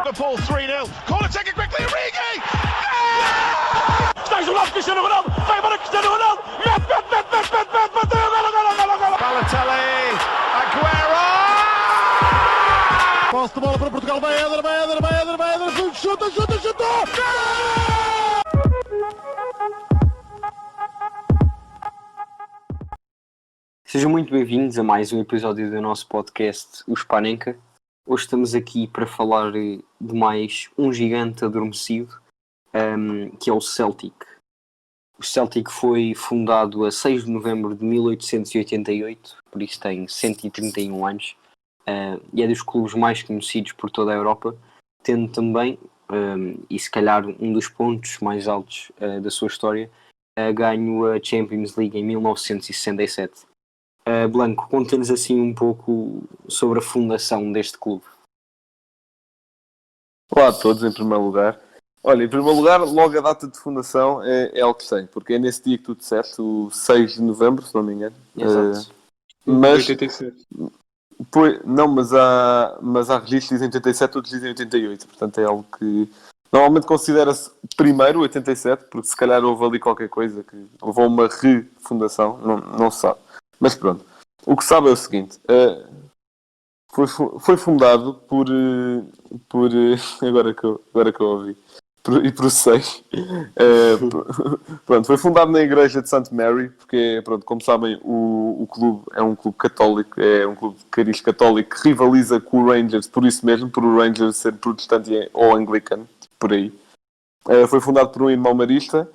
Liverpool 3-0. Corner taken quickly, Origi! Está isolado Cristiano Ronaldo, vai embora Cristiano Ronaldo, mete, bateu, golo. Balotelli, Aguero! Posse de bola para Portugal, vai Éder, chuta! Sejam muito bem-vindos a mais um episódio do nosso podcast, o Spanenka. Hoje estamos aqui para falar de mais um gigante adormecido, que é o Celtic. O Celtic foi fundado a 6 de novembro de 1888, por isso tem 131 anos, e é dos clubes mais conhecidos por toda a Europa, tendo também, e se calhar um dos pontos mais altos da sua história, ganho a Champions League em 1967. Blanco, conta-nos assim um pouco sobre a fundação deste clube. Olá a todos, em primeiro lugar. Olha, em primeiro lugar, logo a data de fundação é algo que sei, porque é nesse dia que tu disseste, o 6 de novembro, se não me engano. Exato. Mas 87. mas há registros que dizem 87, outros dizem 88, portanto é algo que normalmente considera-se primeiro 87, porque se calhar houve ali qualquer coisa que levou a uma refundação, não se sabe. Mas pronto, o que sabe é o seguinte, foi fundado por agora que eu ouvi, e processei, pronto, foi fundado na igreja de St. Mary, porque, pronto, como sabem, o clube é um clube católico, é um clube de cariz católico que rivaliza com o Rangers, por isso mesmo, por o Rangers ser protestante ou anglicano, por aí. Foi fundado por um irmão marista,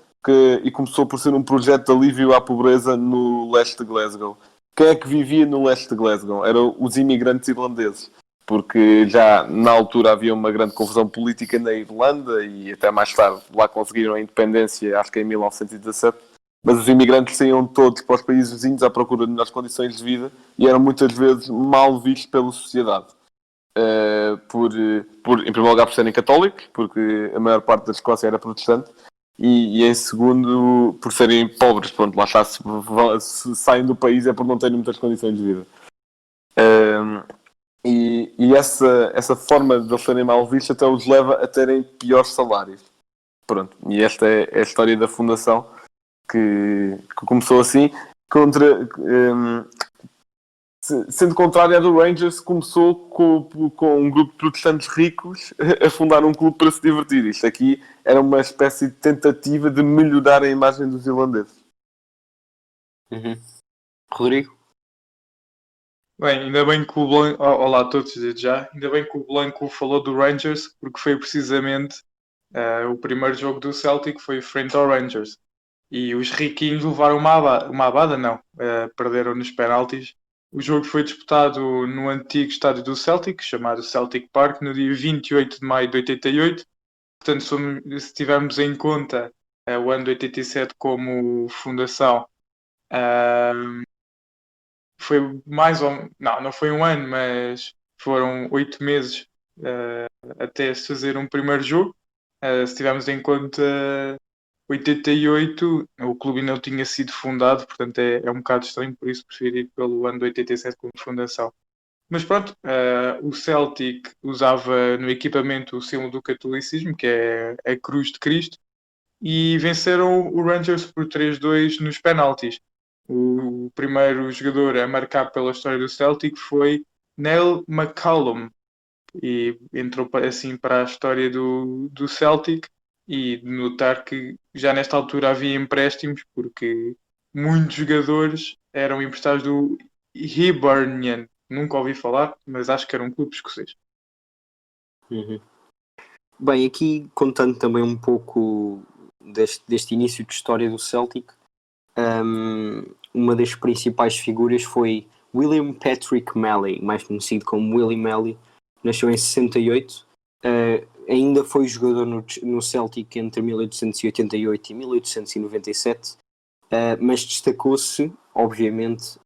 e começou por ser um projeto de alívio à pobreza no leste de Glasgow. Quem é que vivia no leste de Glasgow? Eram os imigrantes irlandeses, porque já na altura havia uma grande confusão política na Irlanda e até mais tarde lá conseguiram a independência, acho que em 1917, mas os imigrantes saíam todos para os países vizinhos à procura de melhores condições de vida e eram muitas vezes mal vistos pela sociedade. Em primeiro lugar por serem católicos, porque a maior parte da Escócia era protestante, e em segundo por serem pobres. Pronto, lá está, se saem do país é por não terem muitas condições de vida. E essa forma de eles serem mal vistos até os leva a terem piores salários. Pronto, e esta é a história da fundação que começou assim sendo contrária à do Rangers, começou com um grupo de protestantes ricos a fundar um clube para se divertir. Isto aqui era uma espécie de tentativa de melhorar a imagem dos irlandeses. Rodrigo? Bem, ainda bem que o Blanco... Olá a todos, desde já. Ainda bem que o Blanco falou do Rangers, porque foi precisamente o primeiro jogo do Celtic, foi frente ao Rangers. E os riquinhos levaram uma abada, não. Perderam nos penaltis. O jogo foi disputado no antigo estádio do Celtic, chamado Celtic Park, no dia 28 de maio de 88. Portanto, se tivermos em conta o ano de 87 como fundação, foi mais ou menos... Não foi um ano, mas foram 8 meses até se fazer um primeiro jogo. Se tivermos em conta 88, o clube ainda não tinha sido fundado, portanto é um bocado estranho, por isso preferi ir pelo ano de 87 como fundação. Mas pronto, o Celtic usava no equipamento o símbolo do catolicismo, que é a Cruz de Cristo, e venceram o Rangers por 3-2 nos penaltis. O primeiro jogador a marcar pela história do Celtic foi Neil McCallum, e entrou assim para a história do Celtic. E de notar que já nesta altura havia empréstimos, porque muitos jogadores eram emprestados do Hibernian. Nunca ouvi falar, mas acho que era um clube escocês. Bem, aqui contando também um pouco deste início de história do Celtic, uma das principais figuras foi William Patrick Malley, mais conhecido como Willie Malley. Nasceu em 68, ainda foi jogador no Celtic entre 1888 e 1897, mas destacou-se, obviamente,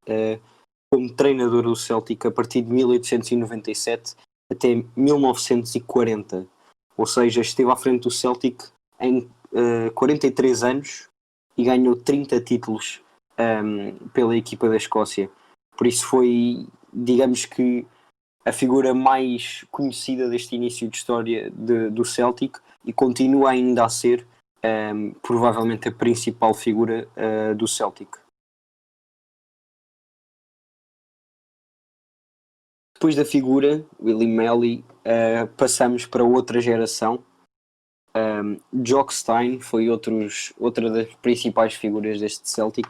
como treinador do Celtic a partir de 1897 até 1940. Ou seja, esteve à frente do Celtic em 43 anos e ganhou 30 títulos pela equipa da Escócia. Por isso foi, digamos que, a figura mais conhecida deste início de história do Celtic e continua ainda a ser provavelmente a principal figura do Celtic. Depois da figura, Willie Melly, passamos para outra geração. Jock Stein foi outra das principais figuras deste Celtic,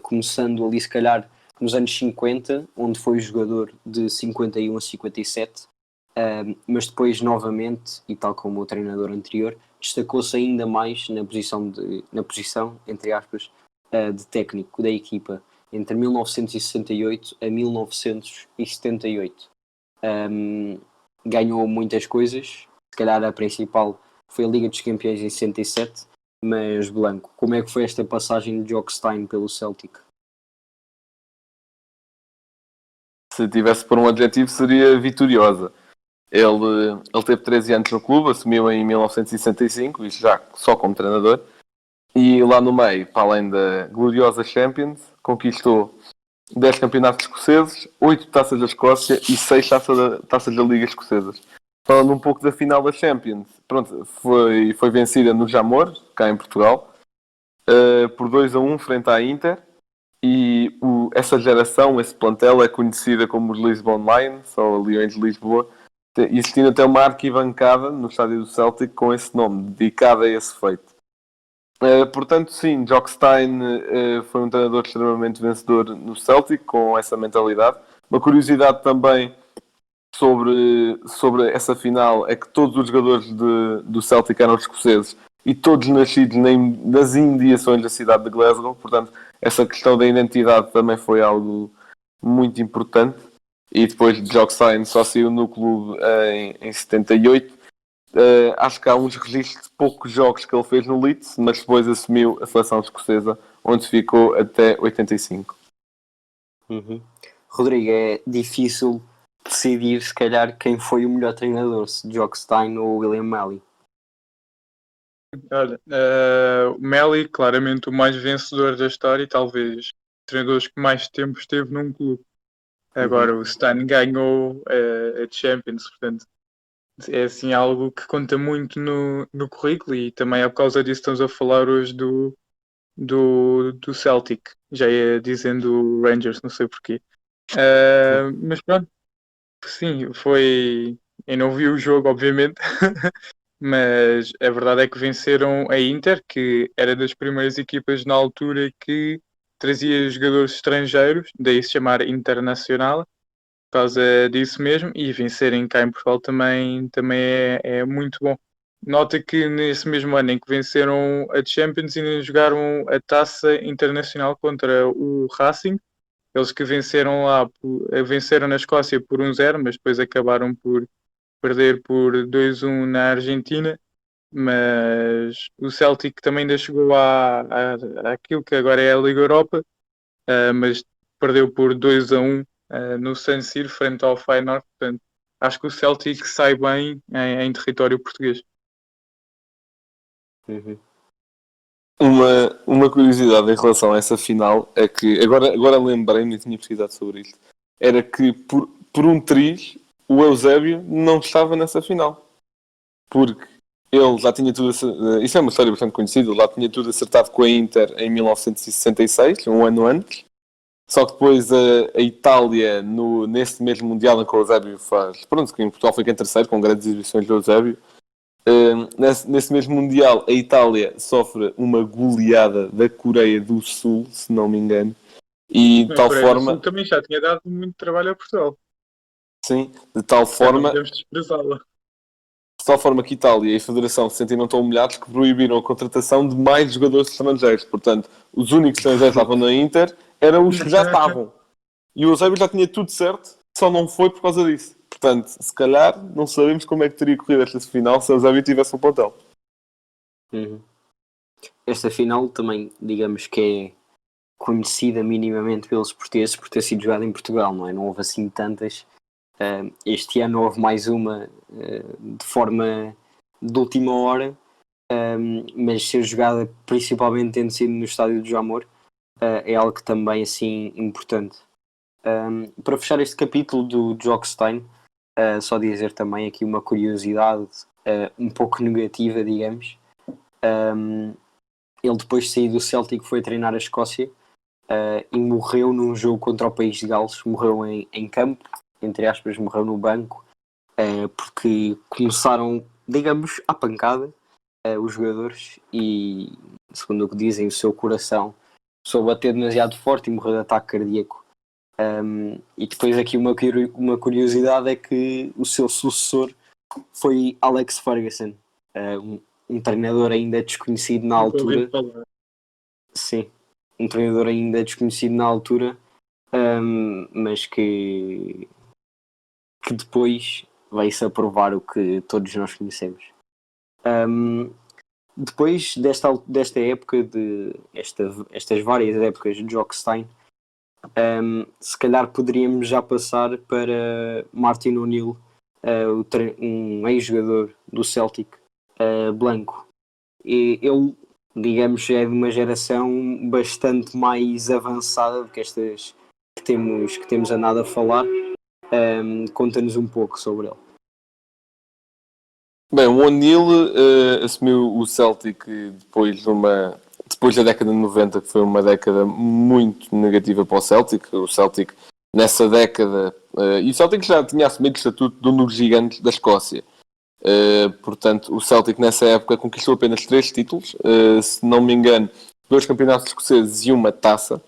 começando ali se calhar nos anos 50, onde foi jogador de 51 a 57, mas depois novamente, e tal como o treinador anterior, destacou-se ainda mais na posição, entre aspas, de técnico da equipa entre 1968 a 1978. Ganhou muitas coisas, se calhar a principal foi a Liga dos Campeões em 67, mas Blanco, como é que foi esta passagem de Jock Stein pelo Celtic? Se tivesse por um adjetivo, seria vitoriosa. Ele teve 13 anos no clube, assumiu em 1965, isto já só como treinador, e lá no meio, para além da gloriosa Champions, conquistou 10 campeonatos escoceses, 8 taças da Escócia e 6 taças da Liga Escocesas. Falando um pouco da final da Champions, pronto, foi vencida no Jamor, cá em Portugal, por 2-1 frente à Inter, e essa geração, esse plantel, é conhecida como os Lisbon Lions, ou Leões de Lisboa, existindo até uma arquibancada no estádio do Celtic com esse nome, dedicada a esse feito. Portanto, sim, Jock Stein foi um treinador extremamente vencedor no Celtic, com essa mentalidade. Uma curiosidade também sobre essa final é que todos os jogadores do Celtic eram escoceses e todos nascidos nas imediações da cidade de Glasgow. Portanto, essa questão da identidade também foi algo muito importante. E depois de Jock Stein só saiu no clube em 78. Acho que há uns registros de poucos jogos que ele fez no Leeds, mas depois assumiu a seleção escocesa, onde ficou até 85. Rodrigo, é difícil decidir se calhar quem foi o melhor treinador, se Jock Stein ou William Melly. Olha, o Melly, claramente o mais vencedor da história e talvez o treinador que mais tempo esteve num clube. Agora o Stein ganhou a Champions, portanto é assim algo que conta muito no currículo, e também é por causa disso que estamos a falar hoje do Celtic. Já ia dizendo Rangers, não sei porquê. Mas pronto, sim, foi. Eu não vi o jogo, obviamente, mas a verdade é que venceram a Inter, que era das primeiras equipas na altura que trazia jogadores estrangeiros, daí se chamar Internacional, por causa disso mesmo, e vencerem cá em Portugal também é muito bom. Nota que nesse mesmo ano em que venceram a Champions, ainda jogaram a Taça Internacional contra o Racing. Eles que venceram venceram na Escócia por 1-0, mas depois acabaram por perder por 2-1 na Argentina. Mas o Celtic também ainda chegou àquilo que agora é a Liga Europa, mas perdeu por 2-1 no San Siro frente ao Feyenoord. Portanto, acho que o Celtic sai bem em território português. Uma curiosidade em relação a essa final é que, agora lembrei-me e tinha pesquisado sobre isto, era que por um triz o Eusébio não estava nessa final, porque ele já tinha tudo isso é uma história bastante conhecida, ele já tinha tudo acertado com a Inter em 1966, um ano antes, só que depois a Itália, nesse mesmo Mundial em que o Eusébio faz, pronto, que em Portugal fica em terceiro, com grandes exibições do Eusébio, nesse mesmo Mundial a Itália sofre uma goleada da Coreia do Sul, se não me engano, e de tal forma também já tinha dado muito trabalho a Portugal. Sim, de tal forma que Itália e a Federação se sentiram tão humilhados que proibiram a contratação de mais jogadores estrangeiros. Portanto, os únicos estrangeiros que estavam na Inter eram os que já estavam, e o Eusébio já tinha tudo certo, só não foi por causa disso. Portanto, se calhar não sabemos como é que teria corrido esta final se o Eusébio tivesse um plantel. Esta final também, digamos que é conhecida minimamente pelos portugueses por ter sido jogada em Portugal, não é? Não houve assim tantas. Este ano houve mais uma de forma de última hora, mas ser jogada principalmente tendo sido no estádio do Jamor é algo que também assim importante. Para fechar este capítulo do Jokstein, só dizer também aqui uma curiosidade um pouco negativa, digamos. Ele depois de sair do Celtic foi treinar a Escócia e morreu num jogo contra o País de Gales. Morreu em campo, entre aspas, morreu no banco, porque começaram, digamos, à pancada os jogadores e, segundo o que dizem, o seu coração começou a bater demasiado forte e morreu de ataque cardíaco. E depois aqui uma curiosidade é que o seu sucessor foi Alex Ferguson, um treinador ainda desconhecido na altura. Sim, um treinador ainda desconhecido na altura, mas que depois vai-se a provar o que todos nós conhecemos. Depois desta época, estas várias épocas de Jokstein, se calhar poderíamos já passar para Martin O'Neill, um ex-jogador do Celtic, Blanco. E ele, digamos, é de uma geração bastante mais avançada do que estas que temos andado a falar. Conta-nos um pouco sobre ele. Bem, o O'Neill assumiu o Celtic depois da década de 90, que foi uma década muito negativa para o Celtic. O Celtic, nessa década, e o Celtic já tinha assumido o estatuto de um dos gigantes da Escócia. Portanto, o Celtic nessa época conquistou apenas 3 títulos, se não me engano, 2 campeonatos escoceses e uma taça.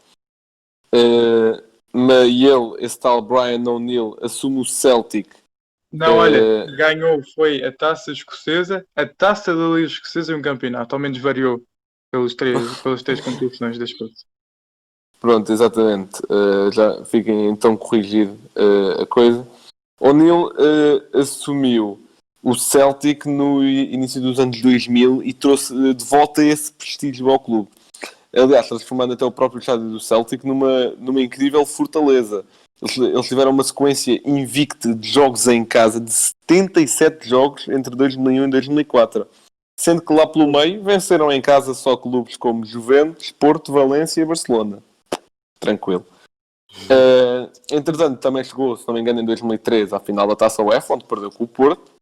Esse tal Brian O'Neill, assume o Celtic. Não, olha, ganhou, foi a taça escocesa, a taça da Liga Escocesa e um campeonato, ao menos variou pelas três competições da Escócia. Pronto, exatamente. Já fiquem então corrigido a coisa. O'Neill assumiu o Celtic no início dos anos 2000 e trouxe de volta esse prestígio ao clube. Aliás, transformando até o próprio estádio do Celtic numa incrível fortaleza. Eles tiveram uma sequência invicta de jogos em casa de 77 jogos entre 2001 e 2004. Sendo que lá pelo meio venceram em casa só clubes como Juventus, Porto, Valência e Barcelona. Tranquilo. Entretanto, também chegou, se não me engano, em 2013 à final da Taça UEFA, onde perdeu com o Porto.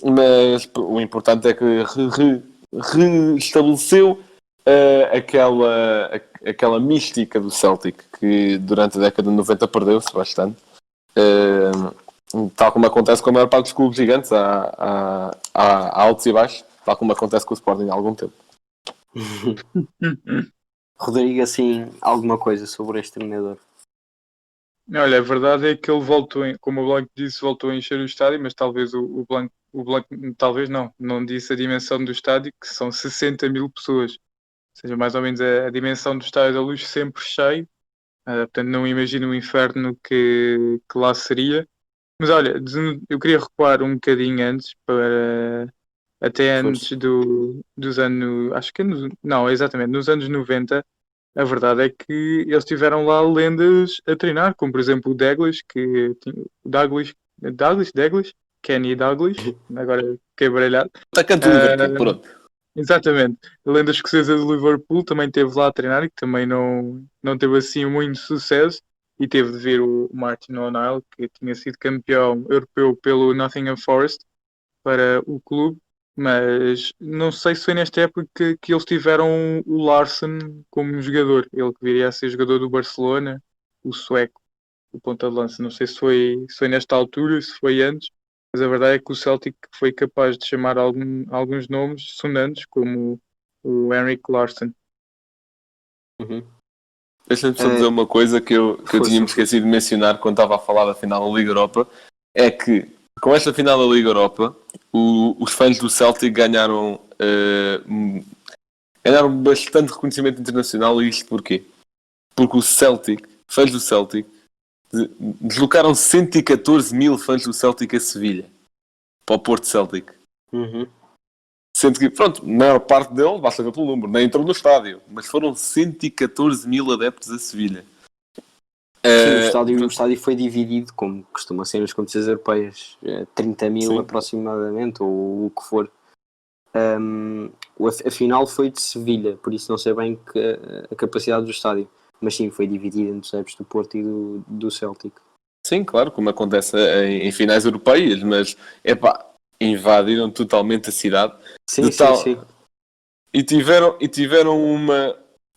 Mas o importante é que reestabeleceu aquela mística do Celtic, que durante a década de 90 perdeu-se bastante. Tal como acontece com a maior parte dos clubes gigantes, há altos e baixos, tal como acontece com o Sporting há algum tempo. Rodrigo, assim, alguma coisa sobre este treinador? Olha, a verdade é que ele voltou, como o Blanco disse, voltou a encher o estádio, mas talvez o Blanco talvez não disse a dimensão do estádio, que são 60 mil pessoas. Ou seja, mais ou menos a dimensão do Estádio da Luz sempre cheio. Portanto, não imagino o inferno que lá seria. Mas olha, eu queria recuar um bocadinho antes, até antes dos anos... Acho que exatamente, nos anos 90. A verdade é que eles tiveram lá lendas a treinar, como por exemplo o Douglas, Kenny Douglas, agora fiquei baralhado. Atacante do Liverpool, pronto. Exatamente. A lenda escocesa do Liverpool também esteve lá a treinar e que também não teve assim muito sucesso. E teve de ver o Martin O'Neill, que tinha sido campeão europeu pelo Nottingham Forest, para o clube. Mas não sei se foi nesta época que eles tiveram o Larsson como jogador. Ele que viria a ser jogador do Barcelona, o sueco, o ponta de lança. Não sei se foi nesta altura, se foi antes. Mas a verdade é que o Celtic foi capaz de chamar alguns nomes sonantes, como o Henrik Larsson. Uhum. Deixa-me só dizer uma coisa que eu tinha-me esquecido de mencionar quando estava a falar da final da Liga Europa. É que, com esta final da Liga Europa, os fãs do Celtic ganharam bastante reconhecimento internacional. E isto porquê? Porque fãs do Celtic, deslocaram 114 mil fãs do Celtic a Sevilha, para o Porto Celtic. Uhum. Sendo que, a maior parte dele, basta ver pelo número, nem entrou no estádio, mas foram 114 mil adeptos a Sevilha. Sim, o estádio foi dividido, como costuma ser nas competições europeias, 30 mil Sim. aproximadamente, ou o que for. A final foi de Sevilha, por isso não sei bem a capacidade do estádio. Mas sim, foi dividido entre os adeptos do Porto e do Celtic. Sim, claro, como acontece em finais europeias, mas invadiram totalmente a cidade. Sim, De tal- sim. E tiveram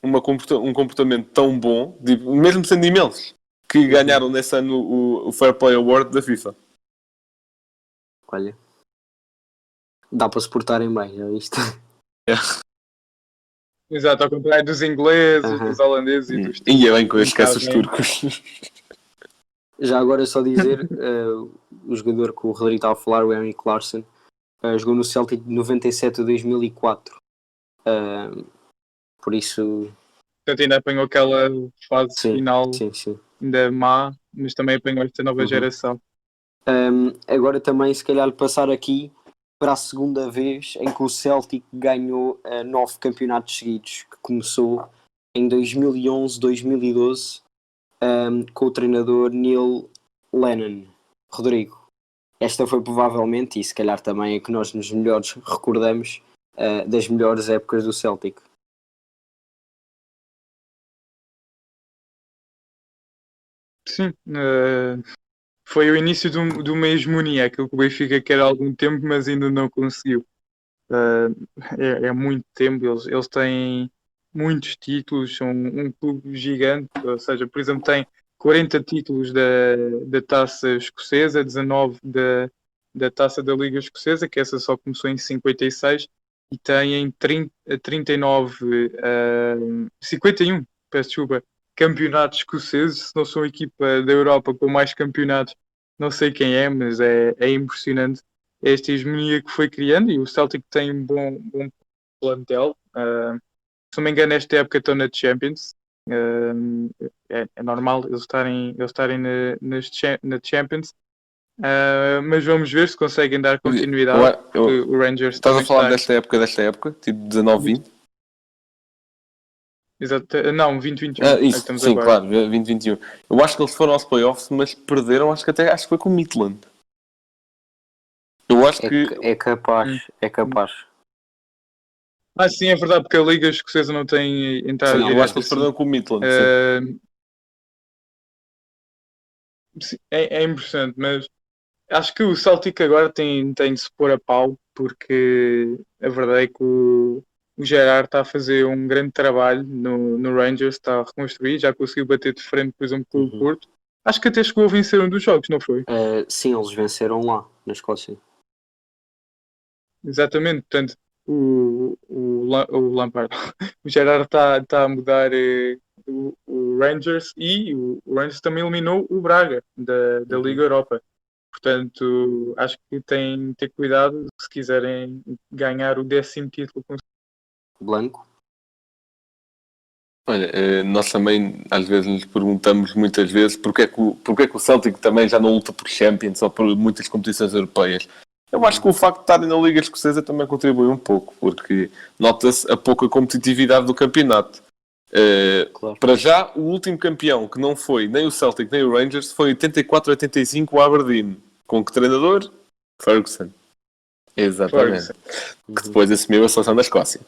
um comportamento tão bom, mesmo sendo imensos, que ganharam nesse ano o Fair Play Award da FIFA. Olha, dá para se portarem bem, já viste? Exato, ao contrário dos ingleses, Aham. dos holandeses e dos E é bem que eu turcos. esqueço os turcos. Já agora só dizer, o jogador que o Rodrigo estava a falar, o Henrik Larsson, jogou no Celtic de 97 a 2004. Por isso, Portanto, ainda apanhou aquela fase sim, final sim. ainda má, mas também apanhou esta nova geração. Agora também, se calhar, passar aqui para a segunda vez em que o Celtic ganhou 9 campeonatos seguidos, que começou em 2011, 2012, com o treinador Neil Lennon. Rodrigo, esta foi provavelmente, e se calhar também a que nós nos melhores recordamos, das melhores épocas do Celtic. Sim, foi o início de uma hegemonia, aquilo que o Benfica quer há algum tempo, mas ainda não conseguiu. É muito tempo, eles têm muitos títulos, são um clube gigante, ou seja, por exemplo, tem 40 títulos da Taça Escocesa, 19 da Taça da Liga Escocesa, que essa só começou em 56, e têm 51, peço desculpa, campeonatos escoceses. Se não são a equipa da Europa com mais campeonatos, não sei quem é, mas é impressionante esta hegemonia que foi criando, e o Celtic tem um bom plantel. Se não me engano, esta época estão na Champions. É normal eles estarem na Champions. Mas vamos ver se conseguem dar continuidade. O Rangers Estás a falar está... desta época, tipo 19-20? Exato. Não, 2021. Isso, sim, agora. claro, 2021. Eu acho que eles foram aos playoffs, mas perderam, acho que foi com o Midland. Eu acho que... É capaz. Sim, é verdade, porque a Liga Escocesa não tem entrada Sim, direta. eu acho que eles perderam com o Midland. Sim, é impressionante, mas acho que o Celtic agora tem de se pôr a pau, porque a verdade é que o Gerrard está a fazer um grande trabalho no Rangers, está a reconstruir, já conseguiu bater de frente, por exemplo, com o Porto. Acho que até chegou a vencer um dos jogos, não foi? Sim, eles venceram lá, na Escócia. Exatamente, portanto, o Lampard, o Gerrard está a mudar o Rangers, e o Rangers também eliminou o Braga da Liga Europa. Portanto, acho que têm de ter cuidado se quiserem ganhar o 10º título. Blanco. Olha, nós também às vezes nos perguntamos muitas vezes porque é que o Celtic também já não luta por Champions ou por muitas competições europeias. Eu acho que o facto de estarem na Liga Escocesa também contribui um pouco, porque nota-se a pouca competitividade do campeonato. Claro. Para já, o último campeão que não foi nem o Celtic nem o Rangers foi 84-85 o Aberdeen. Com que treinador? Ferguson. Exatamente. Ferguson. Que depois assumiu a seleção da Escócia.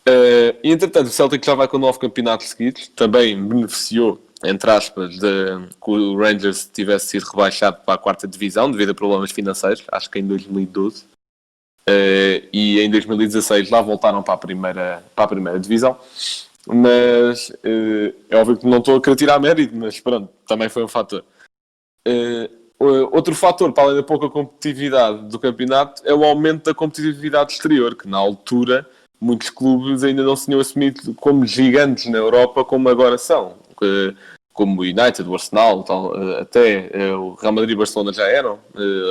E entretanto, o Celtic já vai com 9 campeonatos seguidos. Também beneficiou, entre aspas, de que o Rangers tivesse sido rebaixado para a 4ª divisão devido a problemas financeiros, acho que em 2012. E em 2016 lá voltaram para a primeira divisão. Mas é óbvio que não estou a querer tirar mérito, mas pronto, também foi um fator. Outro fator, para além da pouca competitividade do campeonato, é o aumento da competitividade exterior, que na altura muitos clubes ainda não se tinham assumido como gigantes na Europa como agora são. Como o United, o Arsenal, até o Real Madrid e o Barcelona já eram.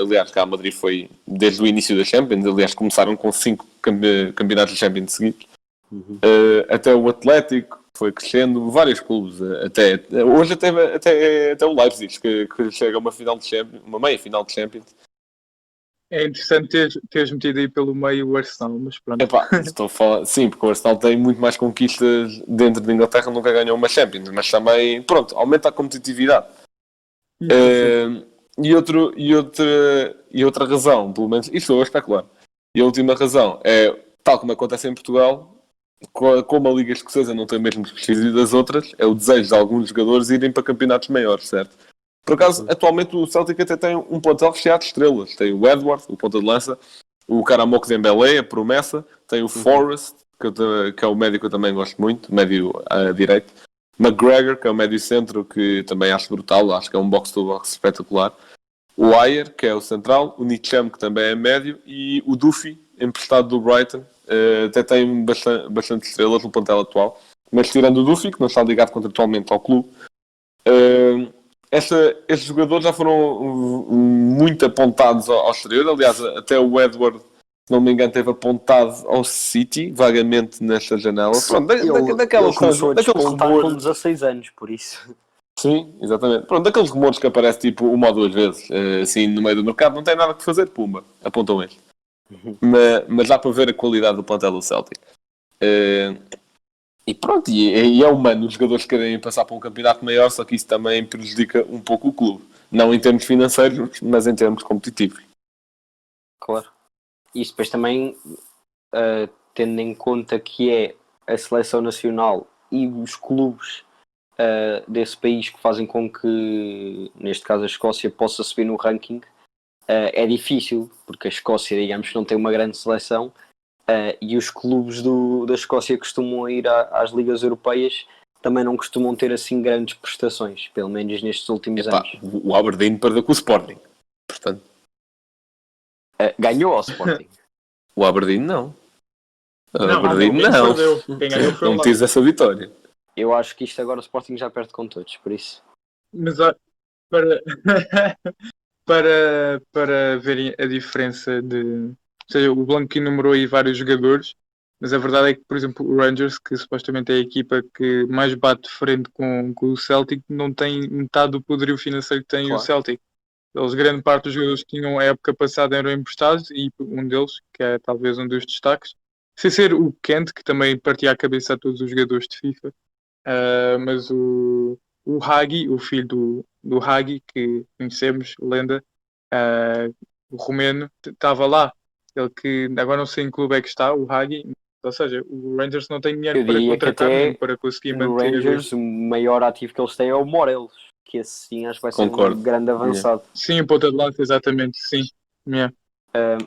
Aliás, o Real Madrid foi desde o início da Champions. Aliás, começaram com 5 campeonatos de Champions seguidos. Até o Atlético foi crescendo, vários clubes, hoje até o Leipzig que chega a uma final de Champions, uma meia final de Champions. É interessante teres metido aí pelo meio o Arsenal, mas pronto. Estou a falar, sim, porque o Arsenal tem muito mais conquistas dentro da Inglaterra, nunca ganhou uma Champions, mas também, pronto, aumenta a competitividade. E outra razão, pelo menos, isto eu vou especular, e a última razão é, tal como acontece em Portugal, como a Liga Escocesa não tem o mesmo prestígio das outras, é o desejo de alguns jogadores irem para campeonatos maiores, certo? Por acaso, atualmente o Celtic até tem um plantel recheado de estrelas. Tem o Edward, o ponta de lança, o Karamoko Dembélé, a promessa, tem o Forrest, que é o médio que eu também gosto muito, médio direito, McGregor, que é o médio centro, que também acho brutal, acho que é um box-to-box espetacular, o Ayer, que é o central, o Nicham, que também é médio, e o Duffy, emprestado do Brighton, até tem bastante estrelas no plantel atual, mas tirando o Duffy, que não está ligado contratualmente ao clube, estes jogadores já foram muito apontados ao exterior. Aliás, até o Edward, se não me engano, esteve apontado ao City, vagamente nesta janela. Pronto, daqueles começou a despontar rumores. com 16 anos, por isso. Sim, exatamente. Pronto, daqueles rumores que aparece tipo uma ou duas vezes, assim, no meio do mercado, não tem nada que fazer, pumba, apontam este. Mas dá para ver a qualidade do plantel do Celtic. E pronto, e é humano os jogadores querem passar para um campeonato maior, só que isso também prejudica um pouco o clube. Não em termos financeiros, mas em termos competitivos. Claro. E isso depois também, tendo em conta que é a seleção nacional e os clubes desse país que fazem com que, neste caso a Escócia, possa subir no ranking, é difícil, porque a Escócia, digamos, não tem uma grande seleção. E os clubes da Escócia costumam ir às ligas europeias, também não costumam ter assim grandes prestações, pelo menos nestes últimos anos. O Aberdeen perdeu com o Sporting, portanto. Ganhou ao Sporting. O Aberdeen não. O Não, Aberdeen quem não. perdeu. Quem ganhou foi o Não Leicester. tive essa vitória. Eu acho que isto agora o Sporting já perde com todos, por isso. Mas para, para verem a diferença de... Ou seja, o Blanco enumerou aí vários jogadores, mas a verdade é que, por exemplo, o Rangers, que supostamente é a equipa que mais bate de frente com o Celtic, não tem metade do poderio financeiro que tem o Celtic. Eles, grande parte dos jogadores que tinham a época passada eram emprestados, e um deles, que é talvez um dos destaques, sem ser o Kent, que também partia a cabeça a todos os jogadores de FIFA, mas o Hagi, o filho do Hagi, que conhecemos, lenda, o romeno, estava lá. Ele que agora não sei em que clube é que está, o Hagi, ou seja, o Rangers não tem dinheiro para contratar nem para conseguir no manter. Rangers, o maior ativo que eles têm é o Morelos, que esse sim acho que vai ser um grande avançado. Sim, ponta de lança, exatamente, sim. Yeah.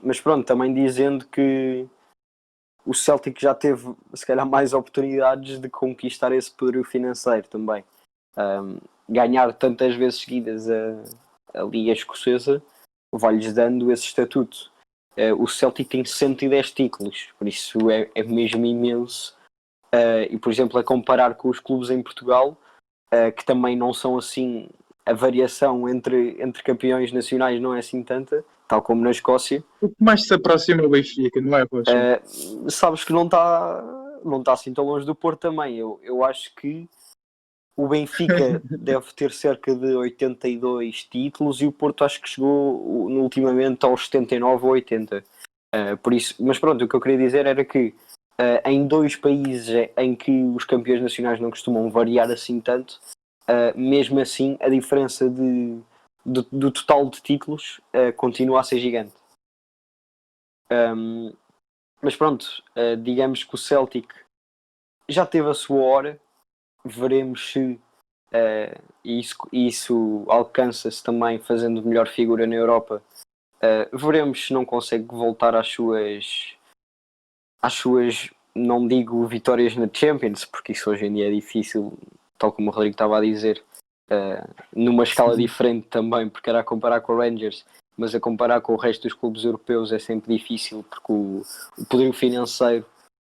Mas pronto, também dizendo que o Celtic já teve se calhar mais oportunidades de conquistar esse poderio financeiro também. Ganhar tantas vezes seguidas a Liga Escocesa vai-lhes dando esse estatuto. O Celtic tem 110 títulos, por isso é mesmo imenso. E por exemplo, a comparar com os clubes em Portugal, que também não são assim, a variação entre campeões nacionais não é assim tanta, tal como na Escócia. O que mais se aproxima é o Benfica, não é? Sabes que não está assim tão longe do Porto também. Eu acho que o Benfica deve ter cerca de 82 títulos e o Porto acho que chegou ultimamente aos 79 ou 80. Por isso, mas pronto, o que eu queria dizer era que em dois países em que os campeões nacionais não costumam variar assim tanto, mesmo assim a diferença do total de títulos continua a ser gigante. Mas pronto, digamos que o Celtic já teve a sua hora. Veremos se isso alcança-se também fazendo melhor figura na Europa. Veremos se não consegue voltar às suas, não digo vitórias na Champions, porque isso hoje em dia é difícil, tal como o Rodrigo estava a dizer, numa escala diferente também, porque era a comparar com o Rangers, mas a comparar com o resto dos clubes europeus é sempre difícil, porque o poder financeiro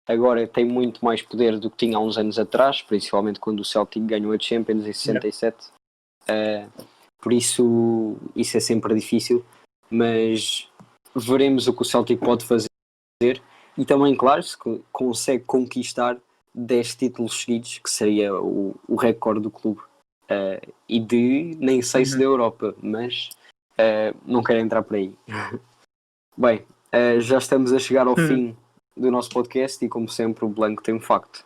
agora tem muito mais poder do que tinha há uns anos atrás, principalmente quando o Celtic ganhou a Champions em 67. Por isso é sempre difícil, mas veremos o que o Celtic pode fazer e também, claro, se consegue conquistar 10 títulos seguidos, que seria o recorde do clube, e nem sei se da Europa, mas não quero entrar por aí. Bem, já estamos a chegar ao fim do nosso podcast e, como sempre, o Blanco tem um facto.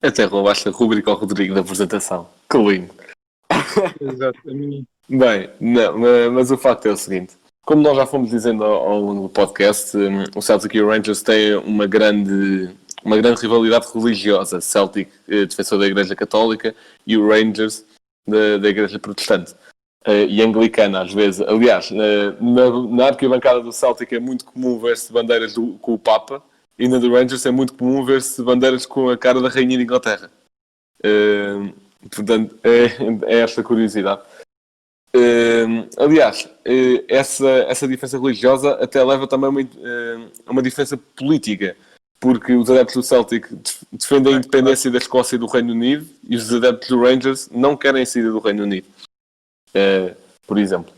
Até roubaste a rubrica ao Rodrigo da apresentação. Que lindo. Exato. Bem, não, mas o facto é o seguinte. Como nós já fomos dizendo ao longo do podcast, o Celtic e o Rangers têm uma grande uma grande rivalidade religiosa. Celtic, defensor da Igreja Católica, e o Rangers, da Igreja Protestante. E anglicana, às vezes. Aliás, na arquibancada do Celtic é muito comum ver-se bandeiras com o Papa, e na do Rangers é muito comum ver-se bandeiras com a cara da Rainha de Inglaterra. Portanto, é esta curiosidade. Aliás, essa diferença religiosa até leva também a uma diferença política, porque os adeptos do Celtic defendem a independência da Escócia e do Reino Unido, e os adeptos do Rangers não querem a saída do Reino Unido. Por exemplo,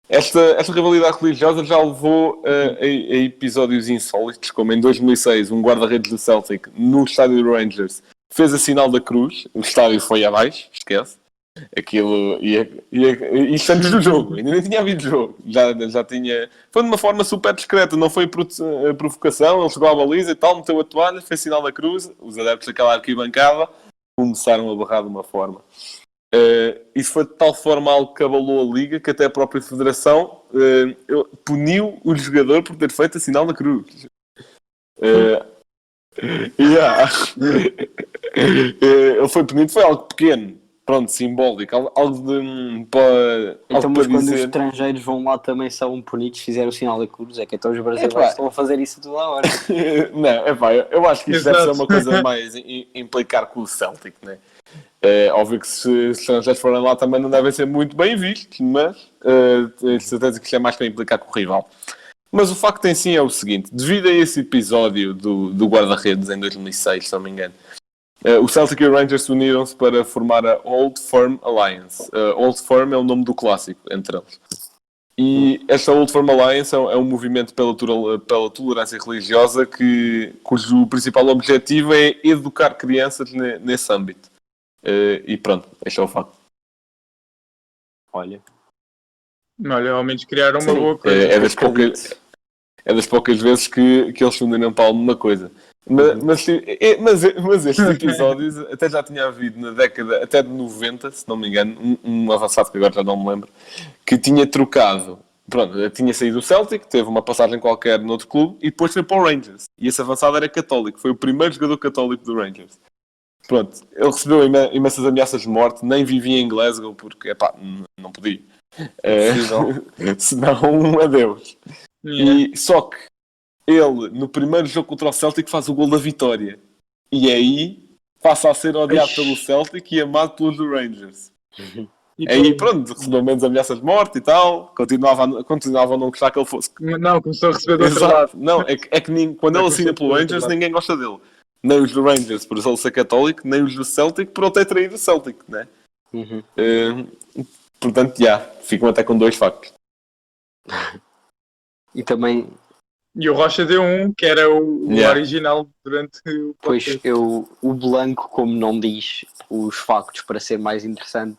esta rivalidade religiosa já levou a episódios insólitos, como em 2006 um guarda-redes do Celtic no estádio do Rangers fez a sinal da cruz, o estádio foi abaixo, esquece. Aquilo isto antes do jogo, ainda nem tinha havido jogo, já tinha. Foi de uma forma super discreta, não foi provocação. Ele chegou à baliza e tal, meteu a toalha, fez sinal da cruz. Os adeptos daquela arquibancada começaram a berrar de uma forma. Isso foi de tal forma algo que abalou a liga que até a própria federação puniu o jogador por ter feito a sinal da cruz. Ele foi punido, foi algo pequeno. Pronto, simbólico, algo de então, mas quando dizer. os estrangeiros vão lá também são punidos, fizeram o sinal da cruz, é que então os brasileiros estão a fazer isso toda a hora. Não, eu acho que isto deve ser uma coisa mais implicar com o Celtic, né? É óbvio que se os estrangeiros forem lá também não devem ser muito bem vistos, mas tenho certeza que isto é mais para implicar com o rival. Mas o facto em si é o seguinte: devido a esse episódio do guarda-redes em 2006, se não me engano, o Celtic e o Rangers uniram-se para formar a Old Firm Alliance. Old Firm é o nome do clássico entre eles. E esta Old Firm Alliance é um movimento pela tolerância religiosa cujo principal objetivo é educar crianças nesse âmbito. E pronto, este é o facto. Olha, ao menos criaram uma boa coisa. É das poucas vezes que eles se uniram para alguma coisa. Mas estes episódios até já tinha havido na década até de 90, se não me engano, um avançado que agora já não me lembro, que tinha trocado, pronto, tinha saído do Celtic, teve uma passagem qualquer noutro clube e depois foi para o Rangers. E esse avançado era católico, foi o primeiro jogador católico do Rangers. Pronto, ele recebeu imensas ameaças de morte, nem vivia em Glasgow porque, não podia. Senão, adeus. E só que ele, no primeiro jogo contra o Celtic, faz o gol da vitória. E aí passa a ser odiado pelo Celtic e amado pelos Rangers. Aí pronto, recebeu menos ameaças de morte e tal. Continuava a não gostar que ele fosse. Não, começou a receber do outro lado. Não, é que quando ele assina pelo Rangers, ninguém gosta dele. Nem os do Rangers por ele ser católico, nem os do Celtic por ele ter traído o Celtic, né? Portanto, ficam até com dois factos. e também. E o Rocha deu que era o original durante o podcast. Pois o Blanco, como não diz os factos para ser mais interessante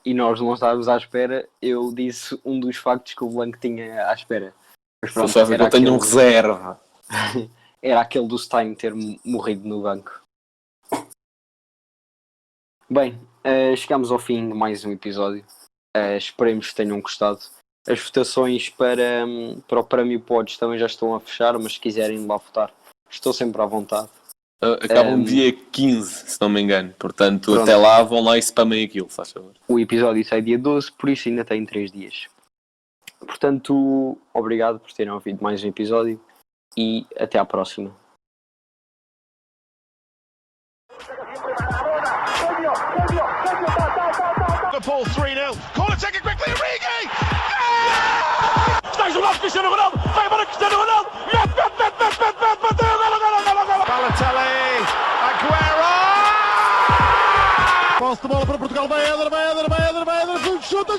e nós não estávamos à espera, eu disse um dos factos que o Blanco tinha à espera. Mas pronto, era eu tenho um reserva. Era aquele do Stein ter morrido no banco. Bem, chegamos ao fim de mais um episódio. Esperemos que tenham gostado. As votações para o Prémio Pods também já estão a fechar, mas se quiserem ir lá votar, estou sempre à vontade. Acabam dia 15, se não me engano. Portanto, pronto. Até lá vão lá e spamem aquilo, faz favor. O episódio sai dia 12, por isso ainda tem 3 dias. Portanto, obrigado por terem ouvido mais um episódio e até à próxima. Liverpool 3-0. Corner taken quickly, Origi! Está jogado Cristiano Ronaldo, vai para Cristiano Ronaldo, mete, bateu, golo. Balotelli, Aguero! Posse de bola para Portugal, vai Éder, chuta!